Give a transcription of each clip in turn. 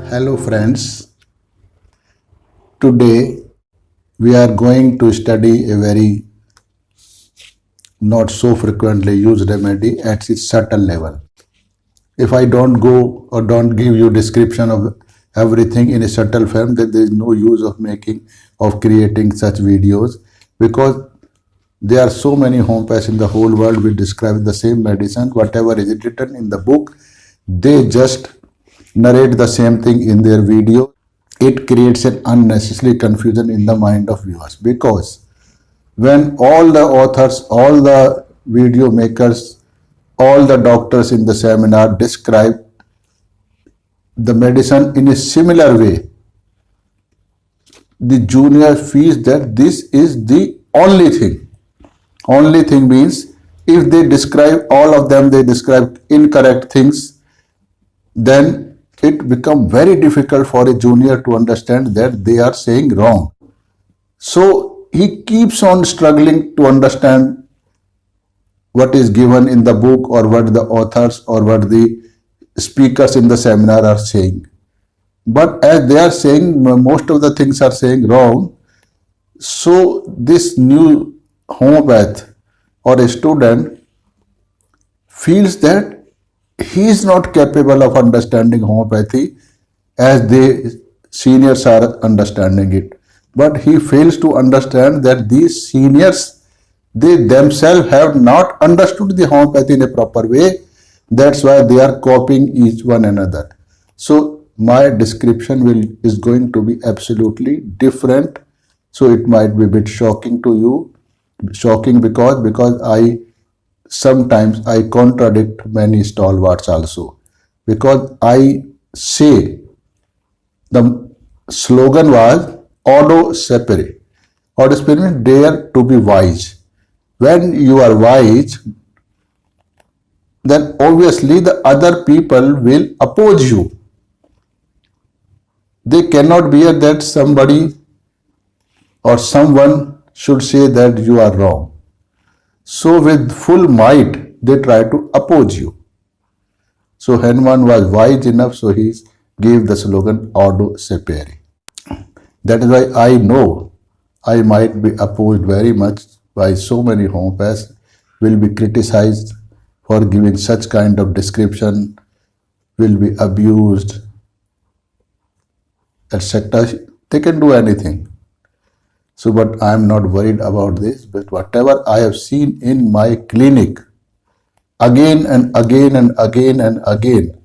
Hello friends, today we are going to study a very not so frequently used remedy at its subtle level. If I don't go or don't give you description of everything in a subtle form, then there is no use of creating such videos, because there are so many homeopaths in the whole world which describe the same medicine. Whatever is written in the book, they just narrate the same thing in their video. It creates an unnecessary confusion in the mind of viewers, because when all the authors, all the video makers, all the doctors in the seminar describe the medicine in a similar way, the junior feels that this is the only thing. Only thing means if they describe all of them, they describe incorrect things, then it becomes very difficult for a junior to understand that they are saying wrong. So he keeps on struggling to understand what is given in the book, or what the authors or what the speakers in the seminar are saying. But as they are saying, most of the things are saying wrong. So this new homeopath or a student feels that he is not capable of understanding homeopathy as the seniors are understanding it. But he fails to understand that these seniors, they themselves have not understood the homeopathy in a proper way. That's why they are copying each one another. So my description is going to be absolutely different. So it might be a bit shocking to you. Shocking because I sometimes I contradict many stalwarts also, because I say the slogan was Audo Sapere. Audo Sapere means dare to be wise. When you are wise, then obviously the other people will oppose you. They cannot bear that somebody or someone should say that you are wrong. So with full might, they try to oppose you. So Hanuman was wise enough, so he gave the slogan Audo Sapere. That is why I know I might be opposed very much by so many homeopaths, will be criticized for giving such kind of description, will be abused, etc. They can do anything. So, but I am not worried about this. But whatever I have seen in my clinic, again and again and again and again,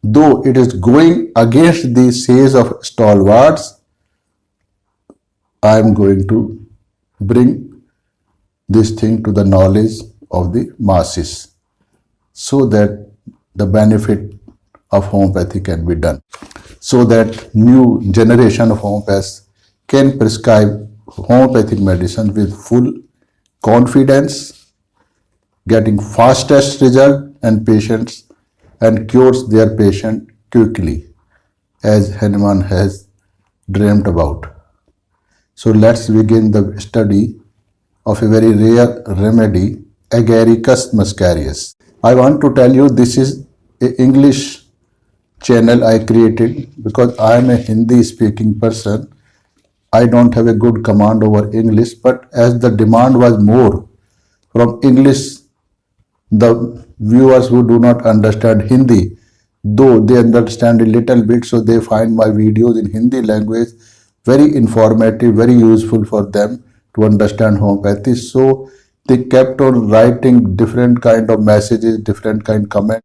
though it is going against the says of stalwarts, I am going to bring this thing to the knowledge of the masses, so that the benefit of homeopathy can be done, so that new generation of homeopaths can prescribe homeopathic medicine with full confidence, getting fastest result and patients, and cures their patient quickly, as Hanuman has dreamt about. So let's begin the study of a very rare remedy, Agaricus muscarius. I want to tell you this is an English channel I created because I am a Hindi speaking person. I don't have a good command over English, but as the demand was more from English, the viewers who do not understand Hindi, though they understand a little bit, so they find my videos in Hindi language very informative, very useful for them to understand homeopathy. So they kept on writing different kind of messages, different kind of comment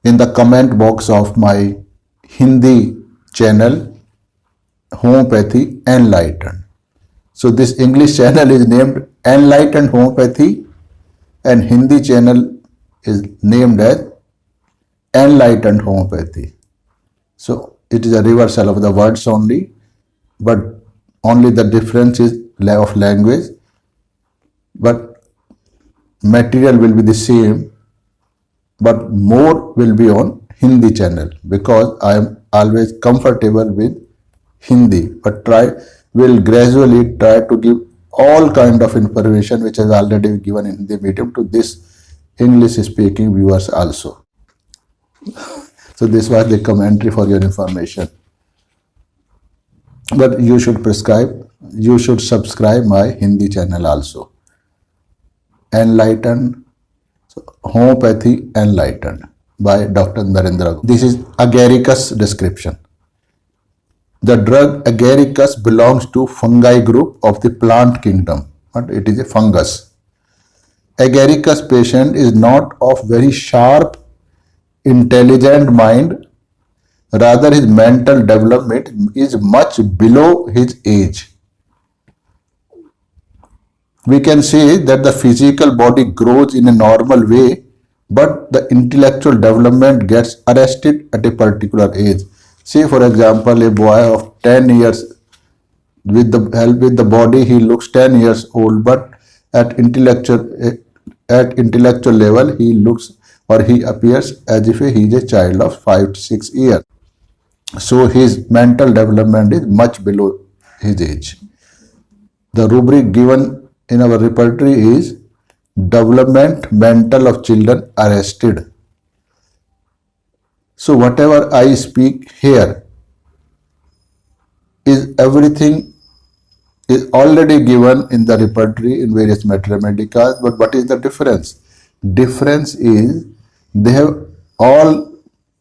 in the comment box of my Hindi channel, Homeopathy Enlightened. So this English channel is named Enlightened Homeopathy, and Hindi channel is named as Enlightened Homeopathy. So it is a reversal of the words only, but only the difference is of language, but material will be the same, but more will be on Hindi channel, because I am always comfortable with Hindi, but will gradually try to give all kind of information which is already given in Hindi medium to this English speaking viewers also. So this was the commentary for your information. But you should subscribe my Hindi channel also. Enlightened, Homeopathy Enlightened by Dr. Narendra. This is Agaricus description. The drug Agaricus belongs to fungi group of the plant kingdom, but it is a fungus. Agaricus patient is not of very sharp, intelligent mind. Rather, his mental development is much below his age. We can say that the physical body grows in a normal way, but the intellectual development gets arrested at a particular age. Say, for example, a boy of 10 years, with the body, he looks 10 years old, but at intellectual level, he looks or he appears as if he is a child of 5 to 6 years. So his mental development is much below his age. The rubric given in our repertory is development mental of children arrested. So whatever I speak here is everything is already given in the repertory in various materia medica. But what is the difference? Difference is they have all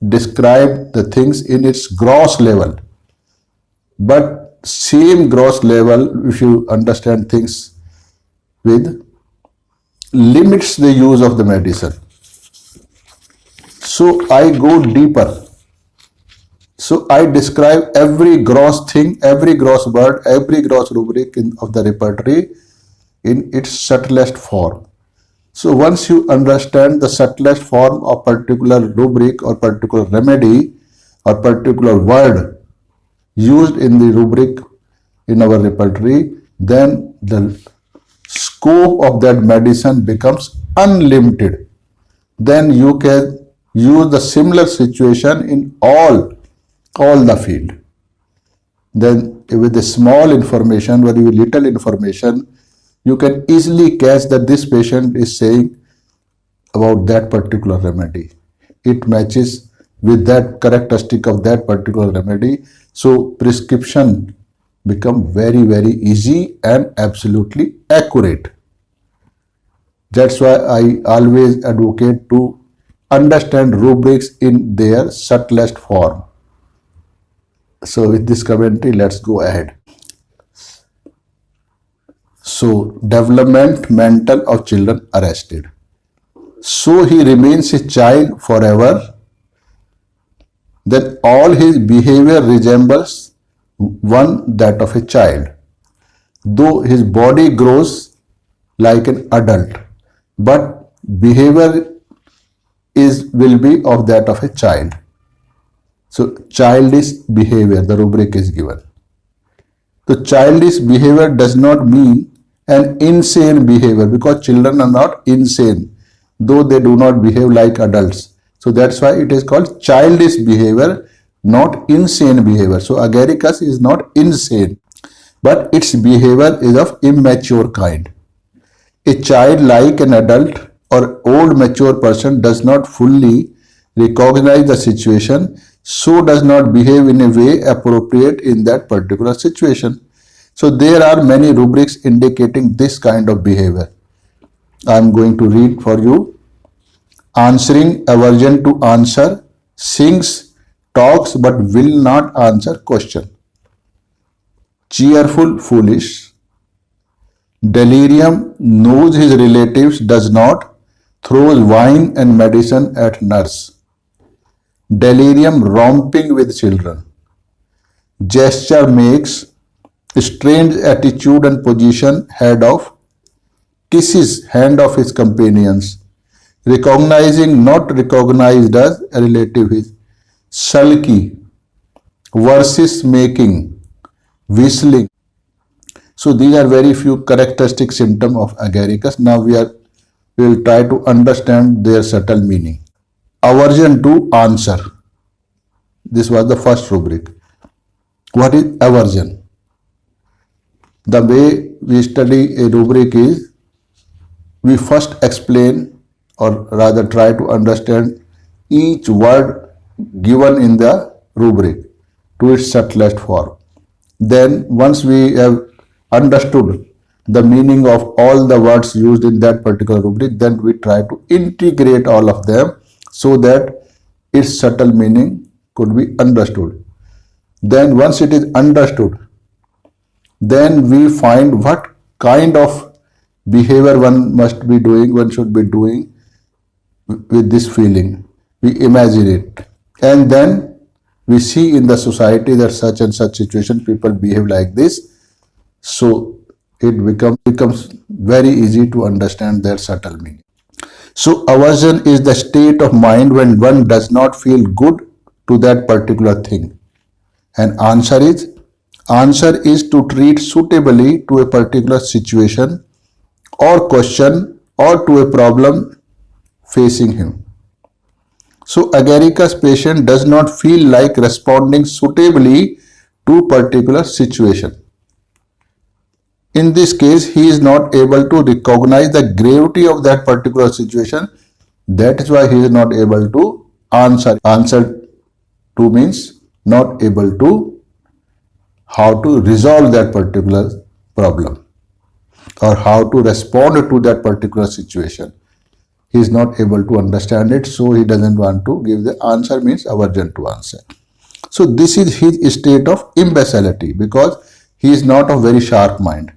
described the things in its gross level. But same gross level, if you understand things with, limits the use of the medicine. So I go deeper. So I describe every gross thing, every gross word, every gross rubric of the repertory in its subtlest form. So once you understand the subtlest form of particular rubric or particular remedy or particular word used in the rubric in our repertory, then the scope of that medicine becomes unlimited. Then you can use the similar situation in all the field. Then with the small information, very little information, you can easily catch that this patient is saying about that particular remedy. It matches with that characteristic of that particular remedy. So prescription become very, very easy and absolutely accurate. That's why I always advocate to understand rubrics in their subtlest form. So with this commentary, let's go ahead. So development mental of children arrested. So he remains a child forever. Then all his behavior resembles one that of a child, though his body grows like an adult, but behavior will be of that of a child. So childish behavior, the rubric is given. So childish behavior does not mean an insane behavior, because children are not insane, though they do not behave like adults. So that's why it is called childish behavior, not insane behavior. So agaricus is not insane, but its behavior is of immature kind. A child, like an adult or old mature person, does not fully recognize the situation, so does not behave in a way appropriate in that particular situation. So there are many rubrics indicating this kind of behavior. I am going to read for you. Answering, aversion to answer, sings, talks but will not answer question. Cheerful, foolish. Delirium, knows his relatives, does not, throws wine and medicine at nurse. Delirium, romping with children. Gesture, makes, strange attitude and position, head of, kisses hand of his companions. Recognizing, not recognized as a relative is. Sulky, verses making, whistling. So these are very few characteristic symptoms of agaricus. Now we will try to understand their subtle meaning. Aversion to answer. This was the first rubric. What is aversion? The way we study a rubric is, we first explain, or rather try to understand each word given in the rubric to its subtlest form. Then once we have understood the meaning of all the words used in that particular rubric, then we try to integrate all of them so that its subtle meaning could be understood. Then once it is understood, then we find what kind of behavior one must be doing, one should be doing with this feeling. We imagine it. And then we see in the society that such and such situation people behave like this. So it becomes very easy to understand their subtle meaning. So aversion is the state of mind when one does not feel good to that particular thing. And answer is to treat suitably to a particular situation or question or to a problem facing him. So Agarika's patient does not feel like responding suitably to particular situation. In this case, he is not able to recognize the gravity of that particular situation. That is why he is not able to answer. Answer to means not able to how to resolve that particular problem or how to respond to that particular situation. He is not able to understand it, so he doesn't want to give the answer, means aversion to answer. So this is his state of imbecility because he is not of very sharp mind.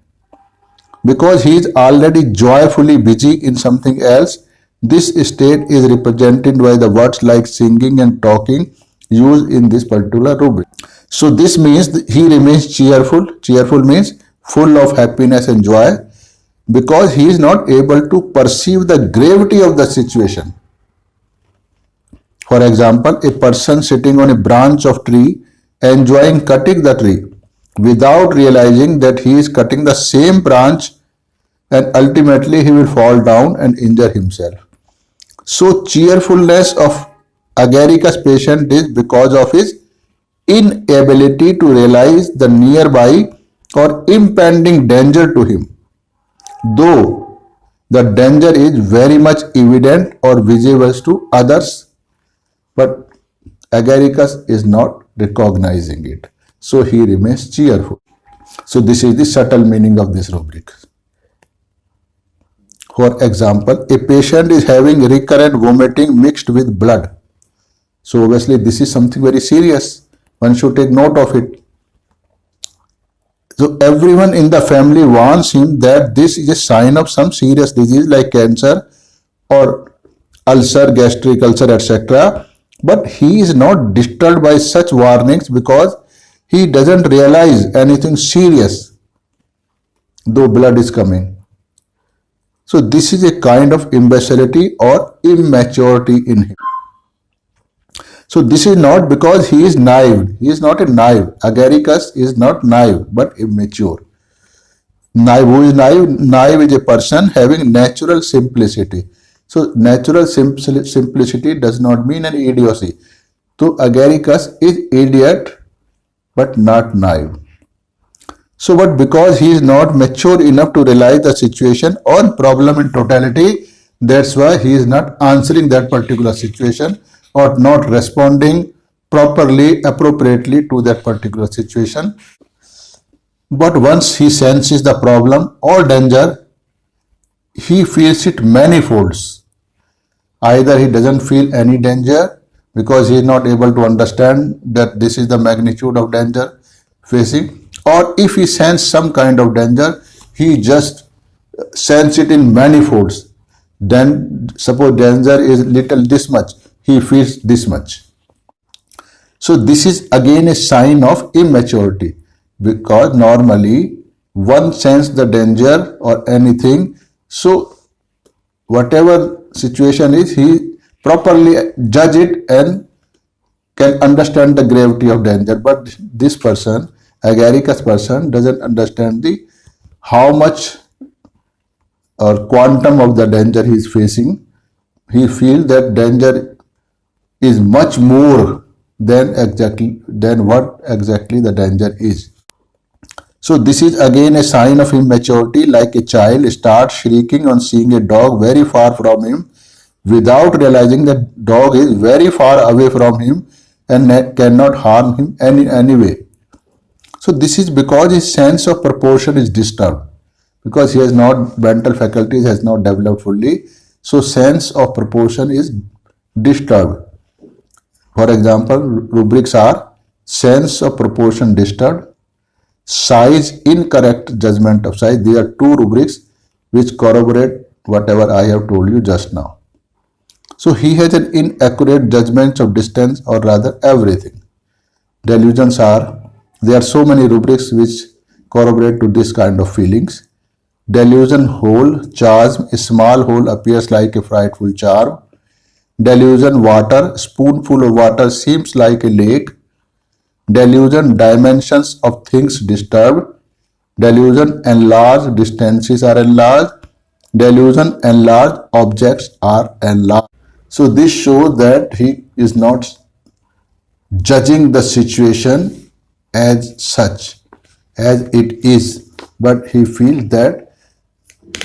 Because he is already joyfully busy in something else, this state is represented by the words like singing and talking used in this particular rubric. So this means he remains cheerful. Cheerful means full of happiness and joy because he is not able to perceive the gravity of the situation. For example, a person sitting on a branch of tree enjoying cutting the tree without realizing that he is cutting the same branch and ultimately he will fall down and injure himself. So cheerfulness of Agarika's patient is because of his inability to realize the nearby or impending danger to him, though the danger is very much evident or visible to others, but Agaricus is not recognizing it. So he remains cheerful. So this is the subtle meaning of this rubric. For example, a patient is having recurrent vomiting mixed with blood. So obviously this is something very serious. One should take note of it. So everyone in the family warns him that this is a sign of some serious disease like cancer or ulcer, gastric ulcer, etc. But he is not disturbed by such warnings because he doesn't realize anything serious, though blood is coming. So this is a kind of imbecility or immaturity in him. So this is not because he is naive. He is not a naive. Agaricus is not naive but immature. Naive, who is naive? Naive is a person having natural simplicity. So natural simplicity does not mean an idiocy. So Agaricus is idiot but not naive. So but because he is not mature enough to realize the situation or problem in totality, that's why he is not answering that particular situation or not responding properly, appropriately to that particular situation. But once he senses the problem or danger, he feels it manifolds. Either he doesn't feel any danger because he is not able to understand that this is the magnitude of danger facing, or if he senses some kind of danger, he just senses it in manifolds. Then suppose danger is little this much, he feels this much. So this is again a sign of immaturity because normally one senses the danger or anything, so whatever situation is, he properly judge it and can understand the gravity of danger. But this person, Agaricus person, doesn't understand the how much or quantum of the danger he is facing. He feels that danger is much more than what exactly the danger is. So this is again a sign of immaturity, like a child starts shrieking on seeing a dog very far from him without realizing that dog is very far away from him and cannot harm him any way. So this is because his sense of proportion is disturbed, because he has not, mental faculties has not developed fully. So sense of proportion is disturbed. For example, rubrics are sense of proportion disturbed, size, incorrect judgment of size. These are two rubrics which corroborate whatever I have told you just now. So he has an inaccurate judgment of distance, or rather everything. Delusions are, there are so many rubrics which corroborate to this kind of feelings. Delusion whole, charm, a small hole appears like a frightful charm. Delusion water, spoonful of water seems like a lake. Delusion dimensions of things disturbed. Delusion enlarged, distances are enlarged. Delusion enlarged, objects are enlarged. So this shows that he is not judging the situation as such, as it is, but he feels that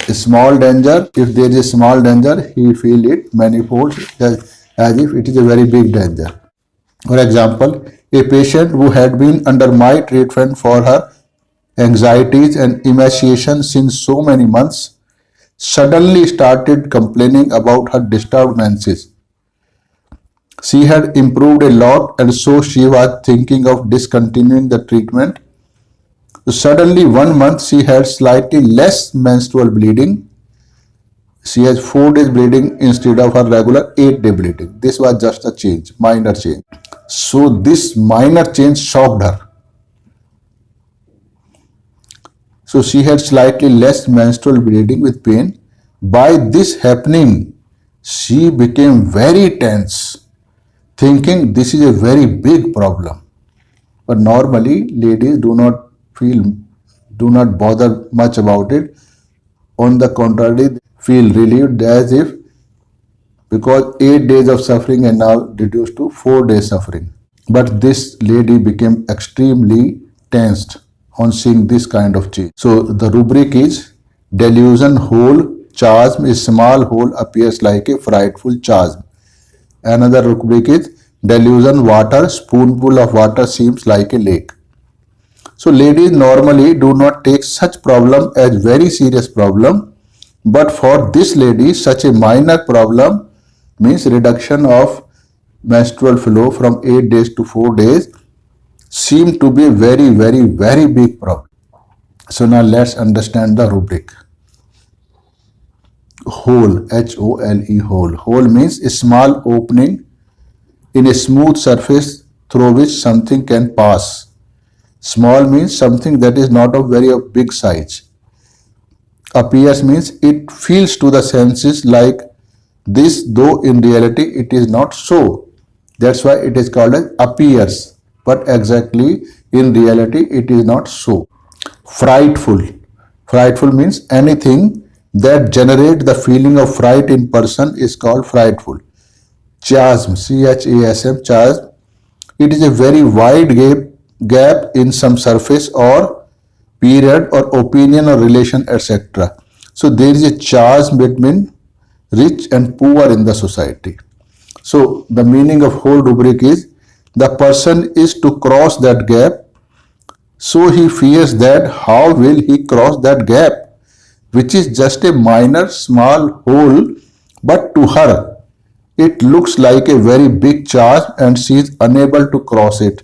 a small danger, if there is a small danger, he feels it manifold, as if it is a very big danger. For example, a patient who had been under my treatment for her anxieties and emaciation since so many months suddenly started complaining about her disturbed menses. She had improved a lot, and so she was thinking of discontinuing the treatment. So suddenly, 1 month, she had slightly less menstrual bleeding. She has 4 days bleeding instead of her regular 8-day bleeding. This was just a change, minor change. So this minor change shocked her. So she had slightly less menstrual bleeding with pain. By this happening, she became very tense, thinking this is a very big problem. But normally, ladies do not bother much about it. On the contrary, they feel relieved, as if, because 8 days of suffering are now reduced to 4 days suffering. But this lady became extremely tensed on seeing this kind of change. So the rubric is delusion whole, charm, a small hole appears like a frightful charm. Another rubric is delusion water, spoonful of water seems like a lake. So ladies normally do not take such problem as very serious problem, but for this lady such a minor problem means reduction of menstrual flow from 8 days to 4 days seem to be a very big problem. So now let's understand the rubric. Hole, H-O-L-E, hole. Hole means a small opening in a smooth surface through which something can pass. Small means something that is not of very big size. Appears means it feels to the senses like this, though in reality it is not so. That's why it is called as appears, but exactly in reality it is not so. Frightful. Frightful means anything that generates the feeling of fright in person is called frightful. Chasm, C-H-A-S-M, chasm. It is a very wide gap in some surface or period or opinion or relation, etc. So there is a chasm between rich and poor in the society. So the meaning of whole rubric is the person is to cross that gap. So he fears that how will he cross that gap, which is just a minor small hole, but to her it looks like a very big chasm and she is unable to cross it.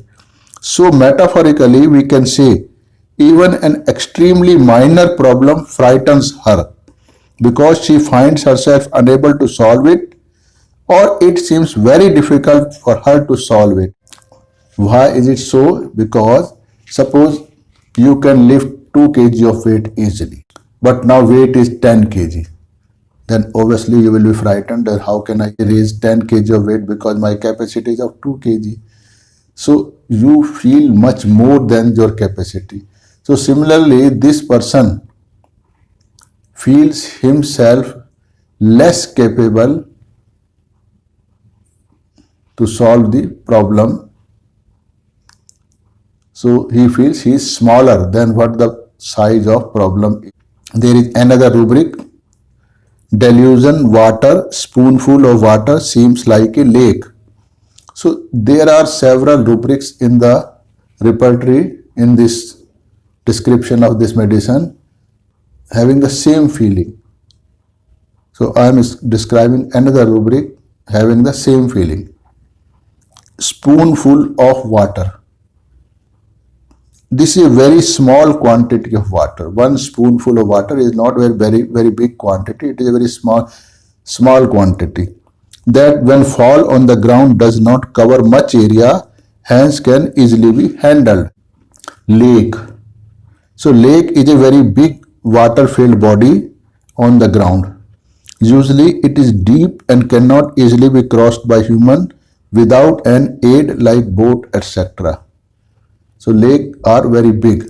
So metaphorically we can say even an extremely minor problem frightens her because she finds herself unable to solve it, or it seems very difficult for her to solve it. Why is it so? Because suppose you can lift 2 kg of weight easily, but now weight is 10 kg. Then obviously you will be frightened that how can I raise 10 kg of weight because my capacity is of 2 kg. So you feel much more than your capacity. So similarly, this person feels himself less capable to solve the problem. So he feels he is smaller than what the size of problem is. There is another rubric. Delusion water, spoonful of water seems like a lake. So there are several rubrics in the repertory in this description of this medicine having the same feeling. So I am describing another rubric having the same feeling. Spoonful of water. This is a very small quantity of water. One spoonful of water is not very big quantity. It is a very small quantity that when fall on the ground does not cover much area, hence can easily be handled. Lake. So lake is a very big water filled body on the ground. Usually it is deep and cannot easily be crossed by human without an aid like boat, etc. So lakes are very big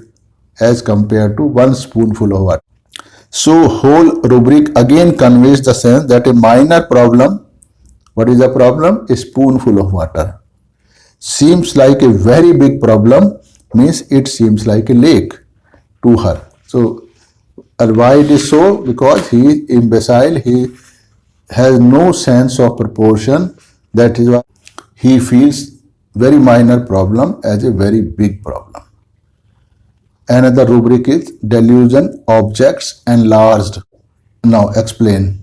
as compared to one spoonful of water. So whole rubric again conveys the sense that a minor problem, what is the problem? A spoonful of water. Seems like a very big problem means it seems like a lake to her. So why it is so? Because he is imbecile, he has no sense of proportion. That is why he feels very minor problem as a very big problem. Another rubric is delusion objects enlarged. Now explain.